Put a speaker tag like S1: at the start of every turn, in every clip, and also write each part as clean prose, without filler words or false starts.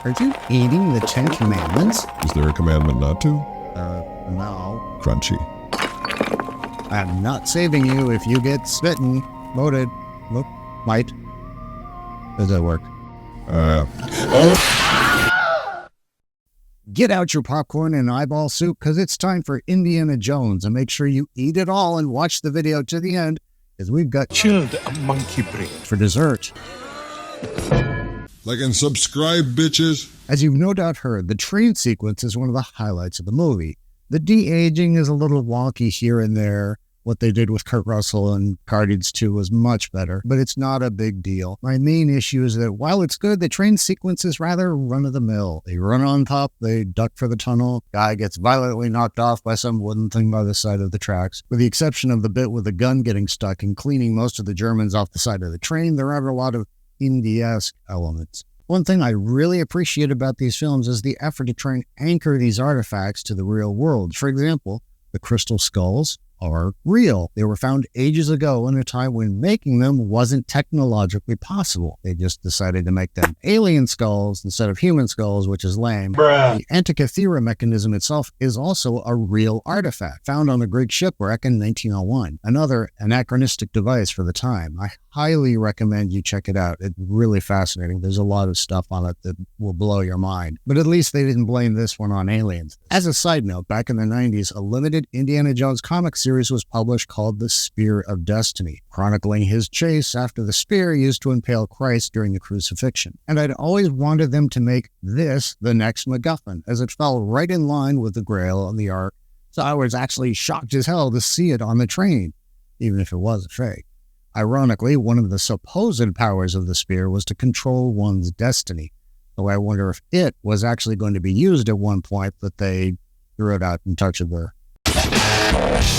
S1: Are you eating the 10 Commandments?
S2: Is there a commandment not to?
S1: No.
S2: Crunchy.
S1: I'm not saving you if you get smitten. Loaded. Look. Might. Does that work? Get out your popcorn and eyeball soup, because it's time for Indiana Jones, and make sure you eat it all and watch the video to the end, as we've got
S3: chilled monkey brain
S1: for dessert.
S2: Like and subscribe, bitches.
S1: As you've no doubt heard, the train sequence is one of the highlights of the movie. The de-aging is a little wonky here and there. What they did with Kurt Russell and Guardians 2 was much better, but it's not a big deal. My main issue is that while it's good, the train sequence is rather run-of-the-mill. They run on top, they duck for the tunnel, guy gets violently knocked off by some wooden thing by the side of the tracks. With the exception of the bit with the gun getting stuck and cleaning most of the Germans off the side of the train, there are a lot of indie-esque elements. One thing I really appreciate about these films is the effort to try and anchor these artifacts to the real world. For example, the crystal skulls are real. They were found ages ago in a time when making them wasn't technologically possible. They just decided to make them alien skulls instead of human skulls, which is lame. The Antikythera mechanism itself is also a real artifact found on a Greek shipwreck in 1901. Another anachronistic device for the time. I highly recommend you check it out. It's really fascinating. There's a lot of stuff on it that will blow your mind. But at least they didn't blame this one on aliens. As a side note, back in the 90s, a limited Indiana Jones comic series was published called The Spear of Destiny, chronicling his chase after the spear used to impale Christ during the crucifixion. And I'd always wanted them to make this the next MacGuffin, as it fell right in line with the Grail and the Ark, so I was actually shocked as hell to see it on the train, even if it was a fake. Ironically, one of the supposed powers of the spear was to control one's destiny, though I wonder if it was actually going to be used at one point, but they threw it out in touch of the...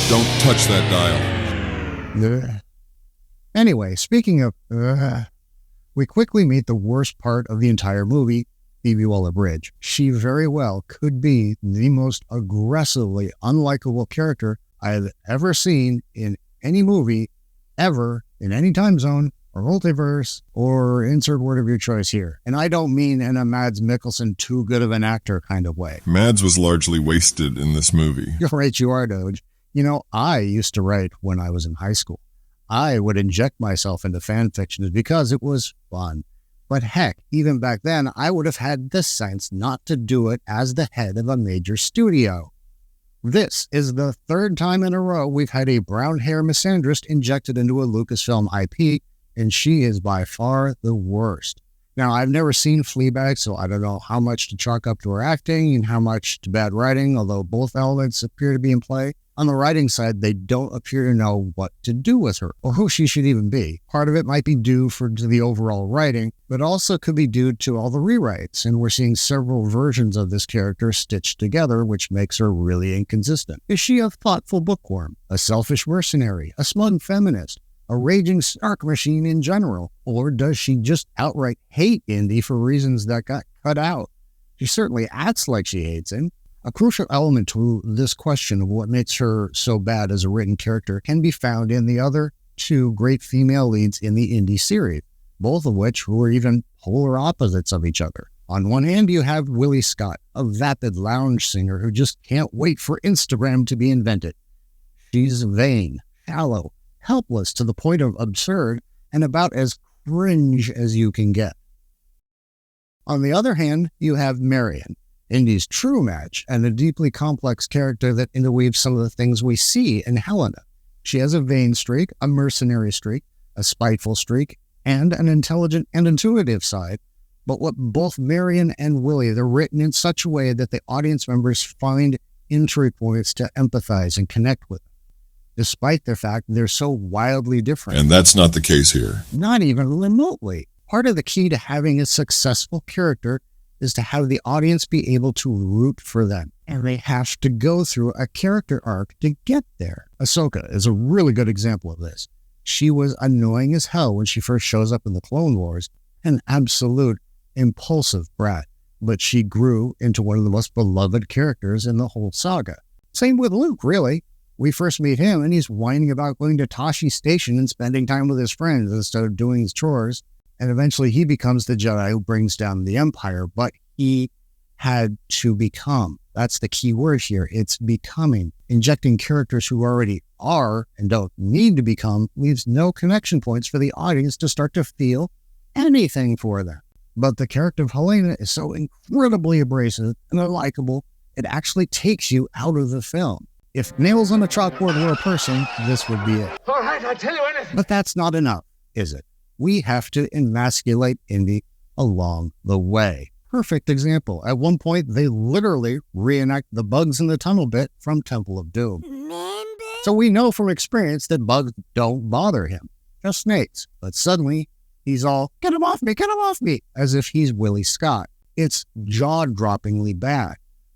S2: Don't touch that dial.
S1: Anyway, speaking of... we quickly meet the worst part of the entire movie, Phoebe Waller-Bridge. She very well could be the most aggressively unlikable character I have ever seen in any movie, ever, in any time zone, or multiverse, or insert word of your choice here. And I don't mean in a Mads Mikkelsen too good of an actor kind of way.
S2: Mads was largely wasted in this movie.
S1: You're right, you are, Doge. You know, I used to write when I was in high school. I would inject myself into fan fictions because it was fun. But heck, even back then, I would have had the sense not to do it as the head of a major studio. This is the third time in a row we've had a brown hair misandrist injected into a Lucasfilm IP, and she is by far the worst. Now, I've never seen Fleabag, so I don't know how much to chalk up to her acting and how much to bad writing, although both elements appear to be in play. On the writing side, they don't appear to know what to do with her, or who she should even be. Part of it might be due to the overall writing, but also could be due to all the rewrites, and we're seeing several versions of this character stitched together, which makes her really inconsistent. Is she a thoughtful bookworm, a selfish mercenary, a smug feminist, a raging snark machine in general, or does she just outright hate Indy for reasons that got cut out? She certainly acts like she hates him. A crucial element to this question of what makes her so bad as a written character can be found in the other two great female leads in the Indy series, both of which who are even polar opposites of each other. On one hand, you have Willie Scott, a vapid lounge singer who just can't wait for Instagram to be invented. She's vain, shallow, helpless to the point of absurd, and about as cringe as you can get. On the other hand, you have Marion, Indy's true match, and a deeply complex character that interweaves some of the things we see in Helena. She has a vain streak, a mercenary streak, a spiteful streak, and an intelligent and intuitive side. But what both Marion and Willie, they're written in such a way that the audience members find entry points to empathize and connect with them, despite the fact they're so wildly different.
S2: And that's not the case here.
S1: Not even remotely. Part of the key to having a successful character is to have the audience be able to root for them. And they have to go through a character arc to get there. Ahsoka is a really good example of this. She was annoying as hell when she first shows up in the Clone Wars, an absolute impulsive brat. But she grew into one of the most beloved characters in the whole saga. Same with Luke, really. We first meet him and he's whining about going to Tashi Station and spending time with his friends instead of doing his chores. And eventually he becomes the Jedi who brings down the Empire, but he had to become. That's the key word here. It's becoming. Injecting characters who already are and don't need to become leaves no connection points for the audience to start to feel anything for them. But the character of Helena is so incredibly abrasive and unlikable, it actually takes you out of the film. If nails on a chalkboard were a person, this would be it.
S3: All right, I'll tell you anything.
S1: But that's not enough, is it? We have to emasculate Indy along the way. Perfect example. At one point, they literally reenact the bugs in the tunnel bit from Temple of Doom. So we know from experience that bugs don't bother him, just snakes. But suddenly, he's all, get him off me, as if he's Willie Scott. It's jaw-droppingly bad.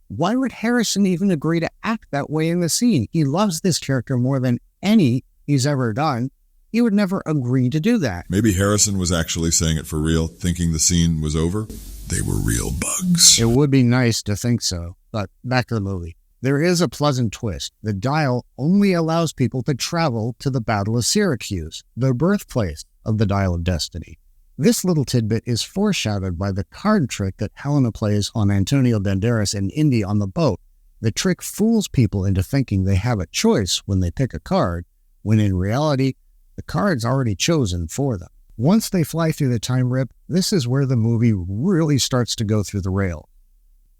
S1: Why would Harrison even agree to act that way in the scene? He loves this character more than any he's ever done. He would never agree to do that.
S2: Maybe Harrison was actually saying it for real, thinking the scene was over. They were real bugs.
S1: It would be nice to think so, but back to the movie. There is a pleasant twist. The dial only allows people to travel to the Battle of Syracuse, the birthplace of the Dial of Destiny. This little tidbit is foreshadowed by the card trick that Helena plays on Antonio Banderas and Indy on the boat. The trick fools people into thinking they have a choice when they pick a card, when in reality, the card's already chosen for them. Once they fly through the time rip, this is where the movie really starts to go through the rail.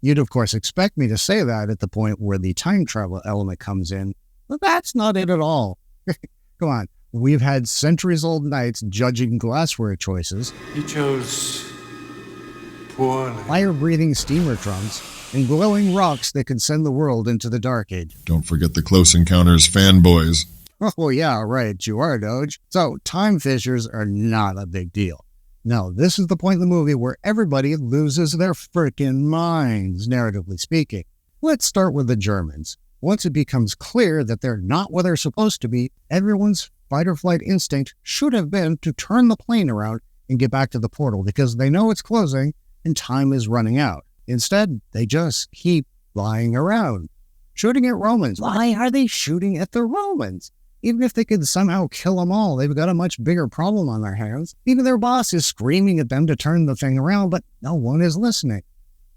S1: You'd, of course, expect me to say that at the point where the time travel element comes in, but that's not it at all. Come on. We've had centuries-old knights judging glassware choices.
S3: You chose poorly.
S1: Fire-breathing steamer trunks and glowing rocks that can send the world into the Dark Age.
S2: Don't forget the Close Encounters fanboys.
S1: Oh, yeah, right, you are, Doge. So, time fissures are not a big deal. No, this is the point in the movie where everybody loses their frickin' minds, narratively speaking. Let's start with the Germans. Once it becomes clear that they're not where they're supposed to be, everyone's fight-or-flight instinct should have been to turn the plane around and get back to the portal because they know it's closing and time is running out. Instead, they just keep flying around, shooting at Romans. Why are they shooting at the Romans? Even if they could somehow kill them all, they've got a much bigger problem on their hands. Even their boss is screaming at them to turn the thing around, but no one is listening.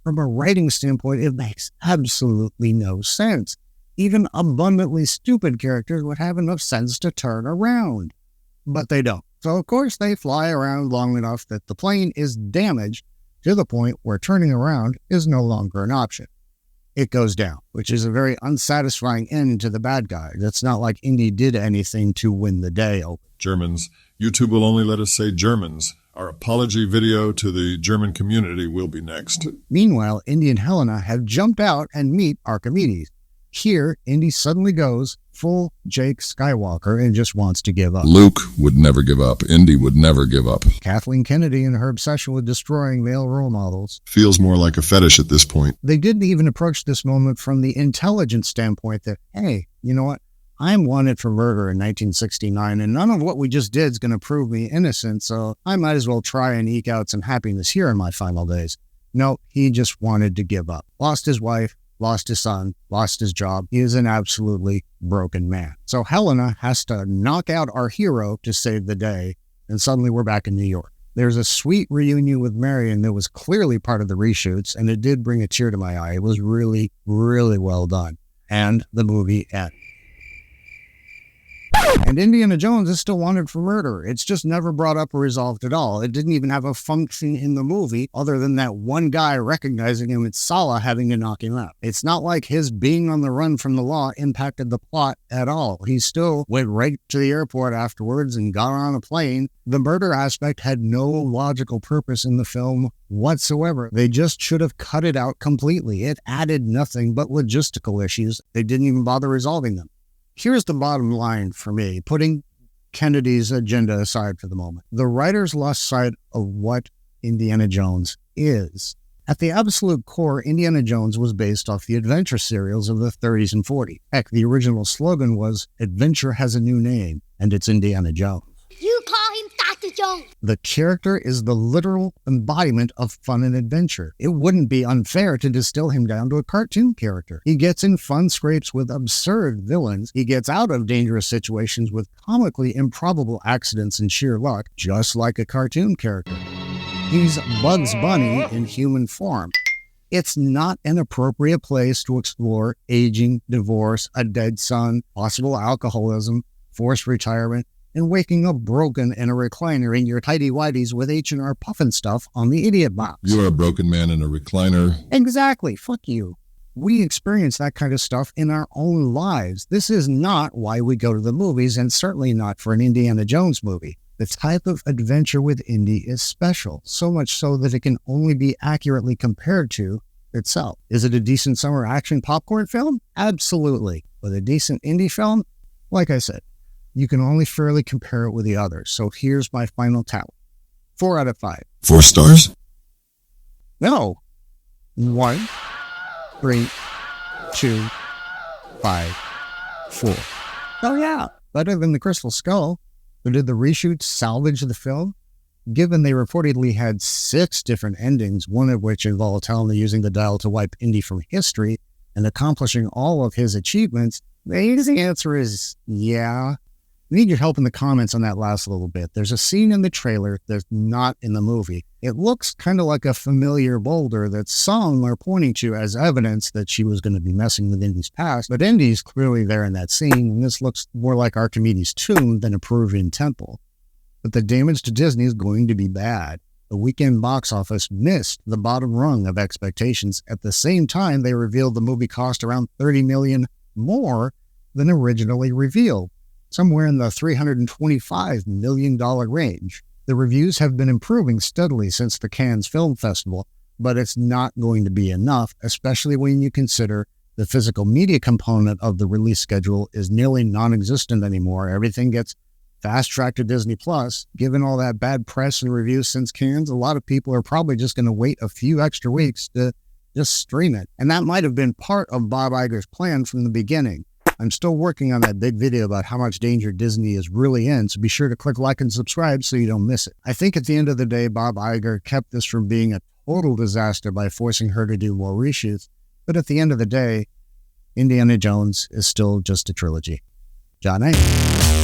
S1: From a writing standpoint, it makes absolutely no sense. Even abundantly stupid characters would have enough sense to turn around. But they don't. So, of course, they fly around long enough that the plane is damaged to the point where turning around is no longer an option. It goes down, which is a very unsatisfying end to the bad guy. It's not like Indy did anything to win the day.
S2: Germans. YouTube will only let us say Germans. Our apology video to the German community will be next.
S1: Meanwhile, Indy and Helena have jumped out and meet Archimedes. Here, Indy suddenly goes full Jake Skywalker and just wants to give up.
S2: Luke would never give up. Indy would never give up.
S1: Kathleen Kennedy and her obsession with destroying male role models.
S2: Feels more like a fetish at this point.
S1: They didn't even approach this moment from the intelligence standpoint that, hey, you know what? I'm wanted for murder in 1969, and none of what we just did is going to prove me innocent, so I might as well try and eke out some happiness here in my final days. No, he just wanted to give up. Lost his wife, lost his son, lost his job. He is an absolutely broken man. So Helena has to knock out our hero to save the day, and suddenly we're back in New York. There's a sweet reunion with Marion that was clearly part of the reshoots, and it did bring a tear to my eye. It was really, really well done. And the movie ends. And Indiana Jones is still wanted for murder. It's just never brought up or resolved at all. It didn't even have a function in the movie other than that one guy recognizing him and Sala having to knock him out. It's not like his being on the run from the law impacted the plot at all. He still went right to the airport afterwards and got on a plane. The murder aspect had no logical purpose in the film whatsoever. They just should have cut it out completely. It added nothing but logistical issues. They didn't even bother resolving them. Here's the bottom line for me, putting Kennedy's agenda aside for the moment. The writers lost sight of what Indiana Jones is. At the absolute core, Indiana Jones was based off the adventure serials of the 30s and 40s. Heck, the original slogan was, "Adventure has a new name, and it's Indiana Jones."
S4: You call him Dr. Jones.
S1: The character is the literal embodiment of fun and adventure. It wouldn't be unfair to distill him down to a cartoon character. He gets in fun scrapes with absurd villains. He gets out of dangerous situations with comically improbable accidents and sheer luck, just like a cartoon character. He's Bugs Bunny in human form. It's not an appropriate place to explore aging, divorce, a dead son, possible alcoholism, forced retirement, and waking up broken in a recliner in your tighty-whities with H&R Puffin stuff on the idiot box.
S2: You're a broken man in a recliner.
S1: Exactly. Fuck you. We experience that kind of stuff in our own lives. This is not why we go to the movies, and certainly not for an Indiana Jones movie. The type of adventure with Indy is special, so much so that it can only be accurately compared to itself. Is it a decent summer action popcorn film? Absolutely. But a decent indie film? Like I said, you can only fairly compare it with the others. So here's my final tally. 4 out of 5.
S2: 4 stars?
S1: No. 1, 3, 2, 5, 4. Oh yeah, better than the Crystal Skull. But did the reshoots salvage the film? Given they reportedly had 6 different endings, one of which involved Talon using the dial to wipe Indy from history and accomplishing all of his achievements, the easy answer is yeah. I need your help in the comments on that last little bit. There's a scene in the trailer that's not in the movie. It looks kind of like a familiar boulder that some are pointing to as evidence that she was going to be messing with Indy's past, but Indy's clearly there in that scene, and this looks more like Archimedes' tomb than a Peruvian temple. But the damage to Disney is going to be bad. The weekend box office missed the bottom rung of expectations. At the same time, they revealed the movie cost around $30 million more than originally revealed, somewhere in the $325 million range. The reviews have been improving steadily since the Cannes Film Festival, but it's not going to be enough, especially when you consider the physical media component of the release schedule is nearly non-existent anymore. Everything gets fast-tracked to Disney+. Given all that bad press and reviews since Cannes, a lot of people are probably just going to wait a few extra weeks to just stream it. And that might have been part of Bob Iger's plan from the beginning. I'm still working on that big video about how much danger Disney is really in, so be sure to click like and subscribe so you don't miss it. I think at the end of the day, Bob Iger kept this from being a total disaster by forcing her to do more reshoots, but at the end of the day, Indiana Jones is still just a trilogy. John A.